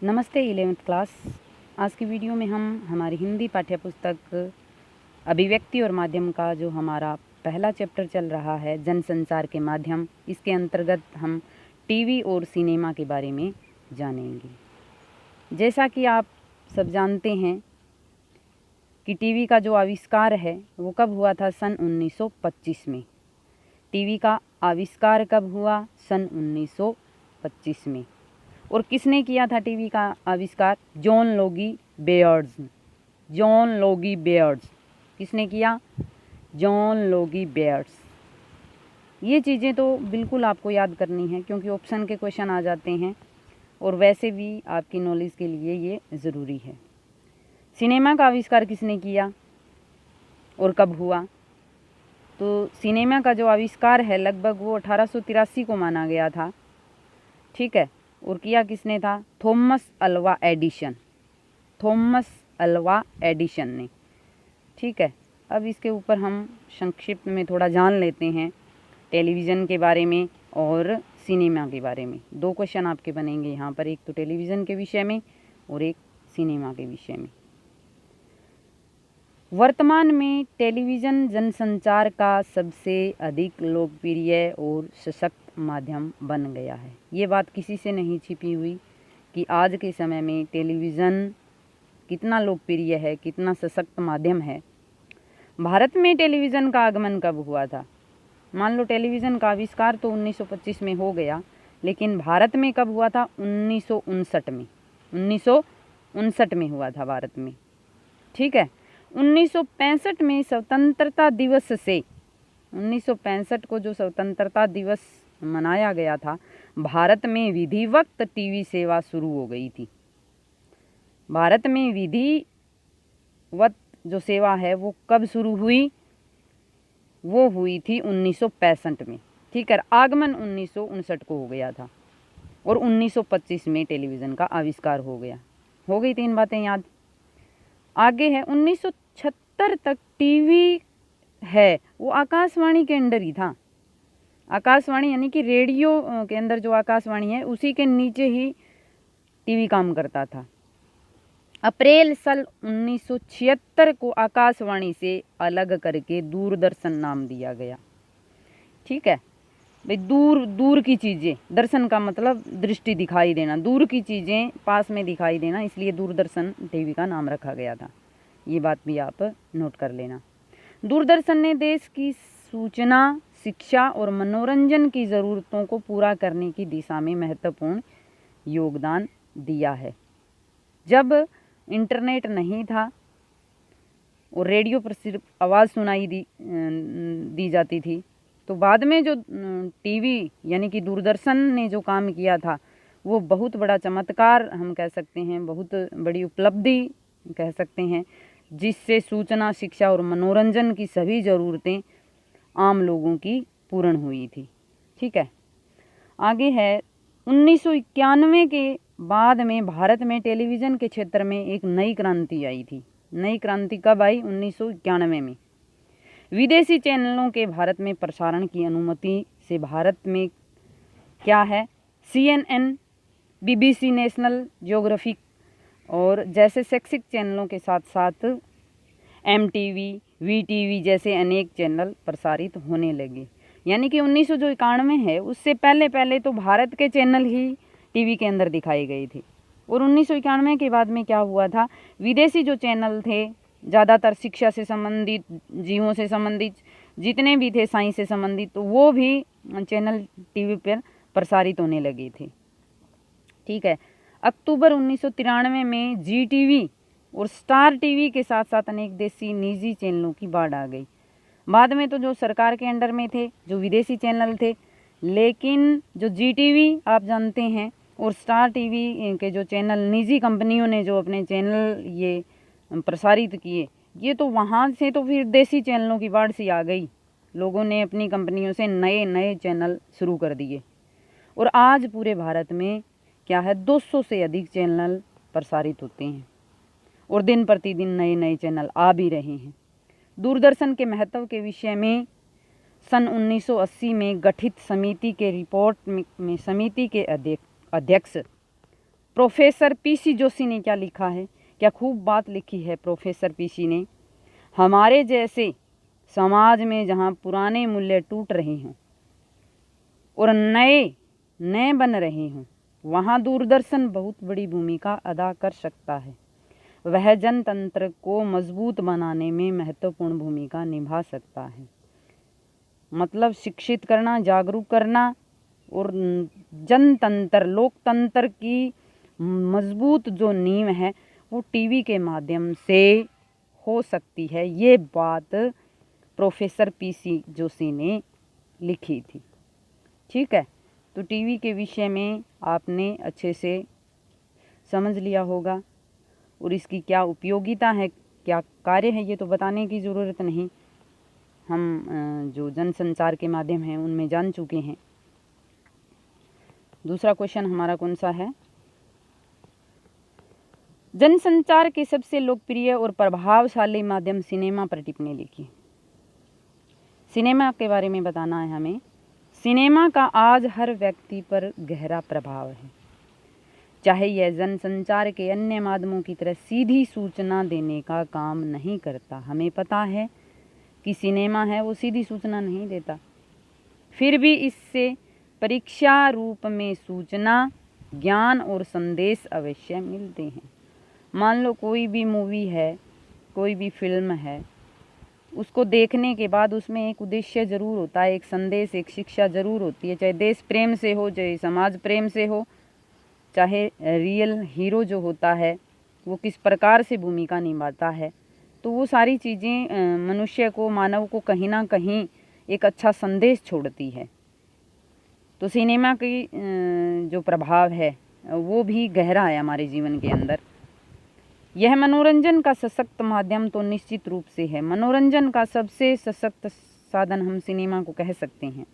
नमस्ते 11th class. आज की वीडियो में हम हमारी हिंदी पाठ्य पुस्तक अभिव्यक्ति और माध्यम का जो हमारा पहला चैप्टर चल रहा है जनसंचार के माध्यम, इसके अंतर्गत हम टीवी और सिनेमा के बारे में जानेंगे। जैसा कि आप सब जानते हैं कि टीवी का जो आविष्कार है वो कब हुआ था? सन 1925 में। टीवी का आविष्कार कब हुआ? सन 1925 में। और किसने किया था टीवी का आविष्कार? John Logie बेयर्ड्स। जॉन लोगी बेयर्ड्स किसने किया? John Logie बेयर्ड्स। ये चीज़ें तो बिल्कुल आपको याद करनी है क्योंकि ऑप्शन के क्वेश्चन आ जाते हैं और वैसे भी आपकी नॉलेज के लिए ये ज़रूरी है। सिनेमा का आविष्कार किसने किया और कब हुआ? तो सिनेमा का जो आविष्कार है लगभग वो 1883 को माना गया था, ठीक है। और किया किसने था? Thomas Alva Edison. Thomas Alva Edison ने, ठीक है। अब इसके ऊपर हम संक्षिप्त में थोड़ा जान लेते हैं टेलीविज़न के बारे में और सिनेमा के बारे में। दो क्वेश्चन आपके बनेंगे यहाँ पर, एक तो टेलीविज़न के विषय में और एक सिनेमा के विषय में। वर्तमान में टेलीविज़न जनसंचार का सबसे अधिक लोकप्रिय और सशक्त माध्यम बन गया है। ये बात किसी से नहीं छिपी हुई कि आज के समय में टेलीविज़न कितना लोकप्रिय है, कितना सशक्त माध्यम है। भारत में टेलीविज़न का आगमन कब हुआ था? मान लो टेलीविज़न का आविष्कार तो 1925 में हो गया, लेकिन भारत में कब हुआ था? 1959 में। 1959 में हुआ था भारत में, ठीक है। 1965 में स्वतंत्रता दिवस से 1965 को जो स्वतंत्रता दिवस मनाया गया था, भारत में विधिवत टीवी सेवा शुरू हो गई थी। भारत में विधिवत जो सेवा है वो कब शुरू हुई? वो हुई थी 1965 में, ठीक है। आगमन 1959 को हो गया था और 1925 में टेलीविज़न का आविष्कार हो गया। हो गई 3 बातें याद। आगे है 1976 तक टीवी है वो आकाशवाणी के अंडर ही था। आकाशवाणी यानी कि रेडियो के अंदर जो आकाशवाणी है उसी के नीचे ही टीवी काम करता था। अप्रैल सन 1976 को आकाशवाणी से अलग करके दूरदर्शन नाम दिया गया, ठीक है। भाई दूर दूर की चीज़ें, दर्शन का मतलब दृष्टि, दिखाई देना, दूर की चीज़ें पास में दिखाई देना, इसलिए दूरदर्शन टीवी का नाम रखा गया था। ये बात भी आप नोट कर लेना। दूरदर्शन ने देश की सूचना, शिक्षा और मनोरंजन की ज़रूरतों को पूरा करने की दिशा में महत्वपूर्ण योगदान दिया है। जब इंटरनेट नहीं था और रेडियो पर सिर्फ आवाज़ सुनाई दी जाती थी, तो बाद में जो टीवी यानी कि दूरदर्शन ने जो काम किया था वो बहुत बड़ा चमत्कार हम कह सकते हैं, बहुत बड़ी उपलब्धि कह सकते हैं, जिससे सूचना, शिक्षा और मनोरंजन की सभी ज़रूरतें आम लोगों की पूर्ण हुई थी, ठीक है। आगे है 1991 के बाद में भारत में टेलीविज़न के क्षेत्र में एक नई क्रांति आई थी। नई क्रांति कब आई? 1991 में। विदेशी चैनलों के भारत में प्रसारण की अनुमति से भारत में क्या है? CNN, BBC, नेशनल ज्योग्राफिक और जैसे शैक्षिक चैनलों के साथ साथ MTV, VTV जैसे अनेक चैनल प्रसारित होने लगे। यानी कि 1991 है उससे पहले तो भारत के चैनल ही टीवी के अंदर दिखाए गए थे। और 1991 के बाद में क्या हुआ था? विदेशी जो चैनल थे, ज़्यादातर शिक्षा से संबंधित, जीवों से संबंधित, जितने भी थे साइंस से संबंधित, तो वो भी चैनल टीवी पर प्रसारित होने लगे थे, ठीक है। अक्टूबर 1993 में GTV और स्टार टीवी के साथ साथ अनेक देशी निजी चैनलों की बाढ़ आ गई। बाद में तो जो सरकार के अंडर में थे, जो विदेशी चैनल थे, लेकिन जो GTV आप जानते हैं और स्टार टीवी के जो चैनल निजी कंपनियों ने जो अपने चैनल ये प्रसारित किए, ये तो वहाँ से तो फिर देसी चैनलों की बाढ़ सी आ गई। लोगों ने अपनी कंपनियों से नए नए चैनल शुरू कर दिए और आज पूरे भारत में क्या है, 200 से अधिक चैनल प्रसारित होते हैं और दिन प्रतिदिन नए नए चैनल आ भी रहे हैं। दूरदर्शन के महत्व के विषय में सन 1980 में गठित समिति के रिपोर्ट में समिति के अध्यक्ष प्रोफेसर पीसी जोशी ने क्या लिखा है, क्या खूब बात लिखी है प्रोफेसर पीसी ने। हमारे जैसे समाज में जहाँ पुराने मूल्य टूट रहे हों और नए नए बन रहे हों, वहाँ दूरदर्शन बहुत बड़ी भूमिका अदा कर सकता है। वह जनतंत्र को मजबूत बनाने में महत्वपूर्ण भूमिका निभा सकता है। मतलब शिक्षित करना, जागरूक करना और जनतंत्र, लोकतंत्र की मजबूत जो नींव है वो टीवी के माध्यम से हो सकती है। ये बात प्रोफेसर पीसी जोशी ने लिखी थी। ठीक है, तो टीवी के विषय में आपने अच्छे से समझ लिया होगा और इसकी क्या उपयोगिता है, क्या कार्य है, ये तो बताने की ज़रूरत नहीं। हम जो जनसंचार के माध्यम हैं उनमें जान चुके हैं। दूसरा क्वेश्चन हमारा कौन सा है? जनसंचार के सबसे लोकप्रिय और प्रभावशाली माध्यम सिनेमा पर टिप्पणी लिखी। सिनेमा के बारे में बताना है हमें। सिनेमा का आज हर व्यक्ति पर गहरा प्रभाव है, चाहे यह जनसंचार के अन्य माध्यमों की तरह सीधी सूचना देने का काम नहीं करता। हमें पता है कि सिनेमा है वो सीधी सूचना नहीं देता, फिर भी इससे परीक्षा रूप में सूचना, ज्ञान और संदेश अवश्य मिलते हैं। मान लो कोई भी मूवी है, कोई भी फिल्म है, उसको देखने के बाद उसमें एक उद्देश्य ज़रूर होता है, एक संदेश, एक शिक्षा ज़रूर होती है, चाहे देश प्रेम से हो, चाहे समाज प्रेम से हो, चाहे रियल हीरो जो होता है वो किस प्रकार से भूमिका निभाता है। तो वो सारी चीज़ें मनुष्य को, मानव को कहीं ना कहीं एक अच्छा संदेश छोड़ती है। तो सिनेमा की जो प्रभाव है वो भी गहरा है हमारे जीवन के अंदर। यह मनोरंजन का सशक्त माध्यम तो निश्चित रूप से है। मनोरंजन का सबसे सशक्त साधन हम सिनेमा को कह सकते हैं।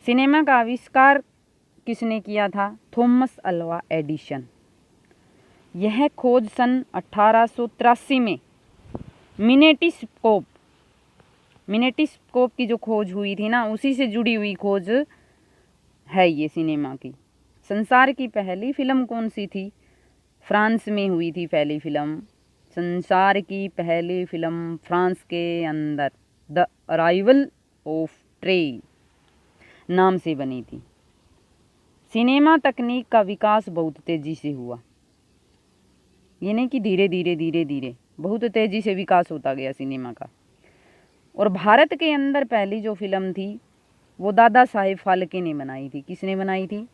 सिनेमा का आविष्कार किसने किया था? Thomas Alva Edison. यह खोज सन 1883 में मिनेटिस्कोप की जो खोज हुई थी ना, उसी से जुड़ी हुई खोज है ये सिनेमा की। संसार की पहली फिल्म कौन सी थी? फ्रांस में हुई थी पहली फिल्म। संसार की पहली फिल्म फ्रांस के अंदर द अराइवल ऑफ ट्रेन नाम से बनी थी। सिनेमा तकनीक का विकास बहुत तेजी से हुआ, ये नहीं कि धीरे धीरे, बहुत तेजी से विकास होता गया सिनेमा का। और भारत के अंदर पहली जो फिल्म थी वो दादा साहेब फाल्के ने बनाई थी। किसने बनाई थी?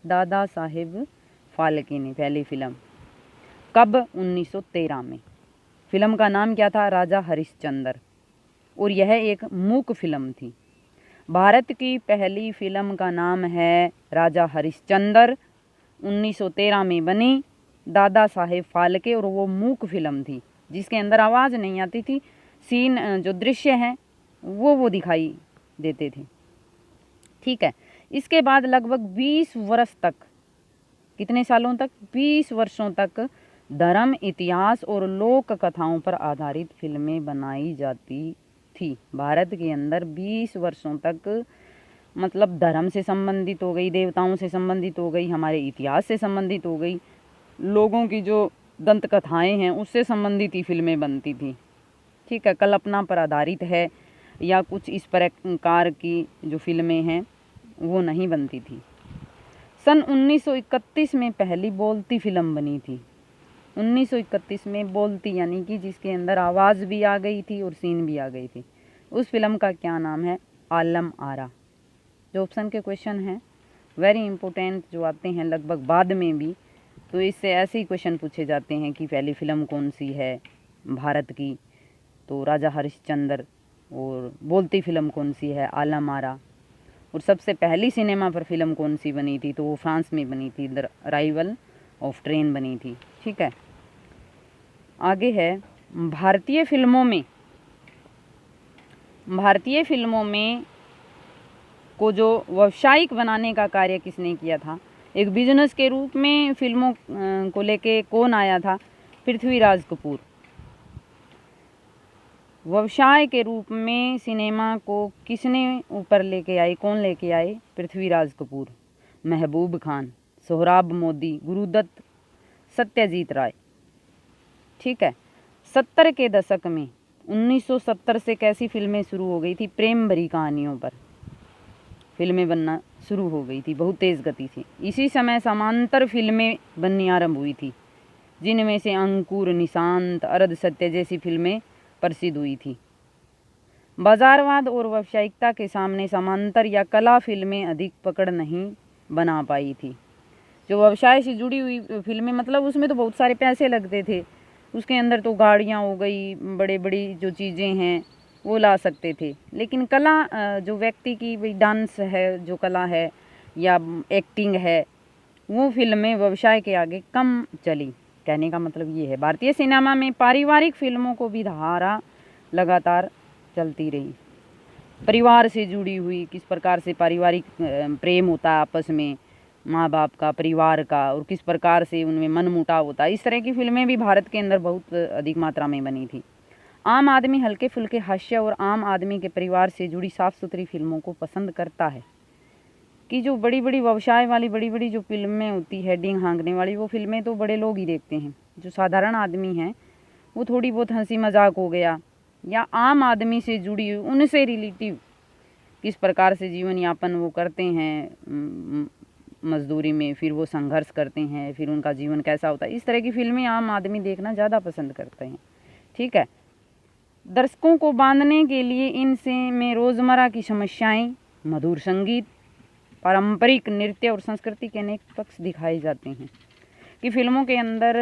दादा साहेब फाल्के ने पहली फिल्म। कब? 1913 में। फिल्म का नाम क्या था? राजा हरिश्चंद्र। और यह एक मूक फिल्म थी। भारत की पहली फिल्म का नाम है राजा हरिश्चंद्र, 1913 में बनी, दादा साहेब फाल्के, और वो मूक फिल्म थी जिसके अंदर आवाज़ नहीं आती थी। सीन जो दृश्य हैं वो दिखाई देते थे। ठीक है, इसके बाद लगभग 20 वर्ष तक, कितने सालों तक? 20 वर्षों तक धर्म, इतिहास और लोक कथाओं पर आधारित फिल्में बनाई जाती थी। भारत के अंदर 20 वर्षों तक मतलब धर्म से संबंधित हो गई, देवताओं से संबंधित हो गई, हमारे इतिहास से संबंधित हो गई, लोगों की जो दंत कथाएँ हैं उससे संबंधित ही फिल्में बनती थी। ठीक है, कल्पना पर आधारित है या कुछ इस प्रकार की जो फिल्में हैं वो नहीं बनती थी। सन 1931 में पहली बोलती फिल्म बनी थी। 1931 में बोलती, यानी कि जिसके अंदर आवाज़ भी आ गई थी और सीन भी आ गई थी। उस फिल्म का क्या नाम है? आलम आरा। जो ऑप्शन के क्वेश्चन हैं वेरी इंपॉर्टेंट, जो आते हैं लगभग बाद में भी, तो इससे ऐसे ही क्वेश्चन पूछे जाते हैं कि पहली फिल्म कौन सी है भारत की, तो राजा हरिश्चंद्र। और बोलती फिल्म कौन सी है? आलम आरा। और सबसे पहली सिनेमा पर फिल्म कौन सी बनी थी? तो वो फ्रांस में बनी थी, द अराइवल ऑफ ट्रेन बनी थी। ठीक है, आगे है भारतीय फिल्मों में को जो व्यावसायिक बनाने का कार्य किसने किया था? एक बिजनेस के रूप में फिल्मों को लेके कौन आया था? पृथ्वीराज कपूर। व्यवसाय के रूप में सिनेमा को किसने ऊपर लेके आए, कौन लेके आए? पृथ्वीराज कपूर। महबूब खान, सोहराब मोदी, गुरुदत्त सत्यजीत राय। ठीक है, 70 के दशक में 1970 से कैसी फिल्में शुरू हो गई थी, प्रेम भरी कहानियों पर फिल्में बनना शुरू हो गई थी, बहुत तेज़ गति से। इसी समय समांतर फिल्में बननी आरंभ हुई थी, जिनमें से अंकुर, निशांत, अर्ध सत्य जैसी फिल्में प्रसिद्ध हुई थी। बाजारवाद और व्यावसायिकता के सामने समांतर या कला फिल्में अधिक पकड़ नहीं बना पाई थी। जो व्यवसाय से जुड़ी हुई फिल्में, मतलब उसमें तो बहुत सारे पैसे लगते थे, उसके अंदर तो गाड़ियाँ हो गई, बड़े बड़ी जो चीज़ें हैं वो ला सकते थे। लेकिन कला जो व्यक्ति की भाई डांस है, जो कला है या एक्टिंग है, वो फिल्में व्यवसाय के आगे कम चली। कहने का मतलब ये है, भारतीय सिनेमा में पारिवारिक फिल्मों को भी धारा लगातार चलती रही। परिवार से जुड़ी हुई, किस प्रकार से पारिवारिक प्रेम होता है आपस में, माँ बाप का, परिवार का, और किस प्रकार से उनमें मनमुटाव होता है, इस तरह की फिल्में भी भारत के अंदर बहुत अधिक मात्रा में बनी थी। आम आदमी हल्के फुल्के हास्य और आम आदमी के परिवार से जुड़ी साफ सुथरी फिल्मों को पसंद करता है। कि जो बड़ी बड़ी व्यवसाय वाली बड़ी बड़ी जो फिल्में होती है, हेडिंग हाँकने वाली, वो फिल्में तो बड़े लोग ही देखते हैं। जो साधारण आदमी हैं वो थोड़ी बहुत हंसी मजाक हो गया या आम आदमी से जुड़ी हुई, उनसे रिलेटिव किस प्रकार से जीवन यापन वो करते हैं मजदूरी में, फिर वो संघर्ष करते हैं, फिर उनका जीवन कैसा होता है, इस तरह की फिल्में आम आदमी देखना ज़्यादा पसंद करते हैं। ठीक है, दर्शकों को बांधने के लिए इनसे में रोज़मर्रा की समस्याएं, मधुर संगीत, पारंपरिक नृत्य और संस्कृति के अनेक पक्ष दिखाए जाते हैं कि फिल्मों के अंदर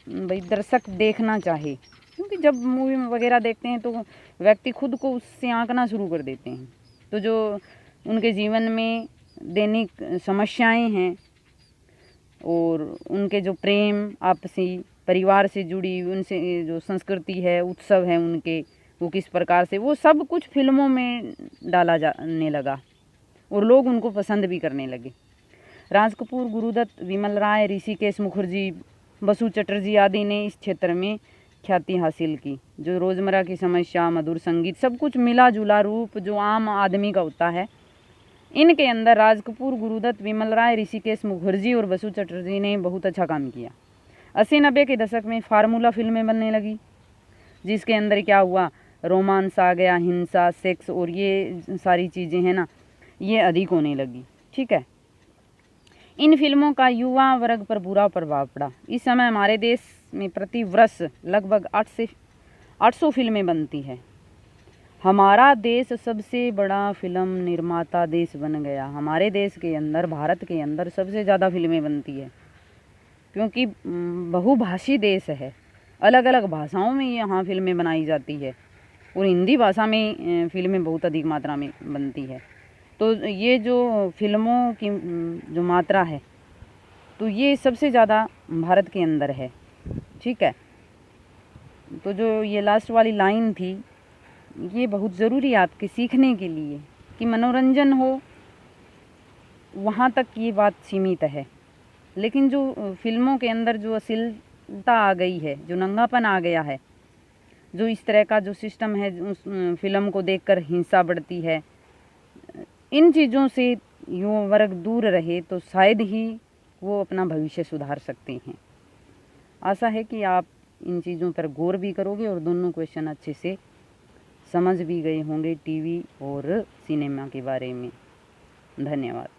भाई दर्शक देखना चाहे। क्योंकि जब मूवी वगैरह देखते हैं तो व्यक्ति खुद को उससे आंकना शुरू कर देते हैं। तो जो उनके जीवन में दैनिक समस्याएं हैं और उनके जो प्रेम, आपसी परिवार से जुड़ी उनसे जो संस्कृति है, उत्सव है उनके, वो किस प्रकार से, वो सब कुछ फिल्मों में डाला जाने लगा और लोग उनको पसंद भी करने लगे। राज कपूर, गुरुदत्त, विमल राय, ऋषिकेश मुखर्जी, बसु चटर्जी आदि ने इस क्षेत्र में ख्याति हासिल की। जो रोज़मर्रा की समस्या, मधुर संगीत, सब कुछ मिला जुला रूप जो आम आदमी का होता है, इनके अंदर राज कपूर, गुरुदत्त, विमल राय, ऋषिकेश मुखर्जी और बसु चटर्जी ने बहुत अच्छा काम किया। 80-90 के दशक में फार्मूला फिल्में बनने लगी, जिसके अंदर क्या हुआ, रोमांस आ गया, हिंसा, सेक्स और ये सारी चीज़ें हैं ना, ये अधिक होने लगी। ठीक है, इन फिल्मों का युवा वर्ग पर बुरा प्रभाव पड़ा। इस समय हमारे देश में प्रति वर्ष लगभग 800 फिल्में बनती है। हमारा देश सबसे बड़ा फिल्म निर्माता देश बन गया। हमारे देश के अंदर, भारत के अंदर सबसे ज़्यादा फिल्में बनती है, क्योंकि बहुभाषी देश है। अलग अलग भाषाओं में यहाँ फिल्में बनाई जाती है और हिंदी भाषा में फिल्में बहुत अधिक मात्रा में बनती है। तो ये जो फिल्मों की जो मात्रा है, तो ये सबसे ज़्यादा भारत के अंदर है। ठीक है, तो जो ये लास्ट वाली लाइन थी, ये बहुत ज़रूरी है आपके सीखने के लिए कि मनोरंजन हो, वहाँ तक ये बात सीमित है। लेकिन जो फिल्मों के अंदर जो अश्लीलता आ गई है, जो नंगापन आ गया है, जो इस तरह का जो सिस्टम है, उस फिल्म को देखकर हिंसा बढ़ती है, इन चीज़ों से युवा वर्ग दूर रहे तो शायद ही वो अपना भविष्य सुधार सकते हैं। आशा है कि आप इन चीज़ों पर गौर भी करोगे और दोनों क्वेश्चन अच्छे से समझ भी गए होंगे टीवी और सिनेमा के बारे में। धन्यवाद।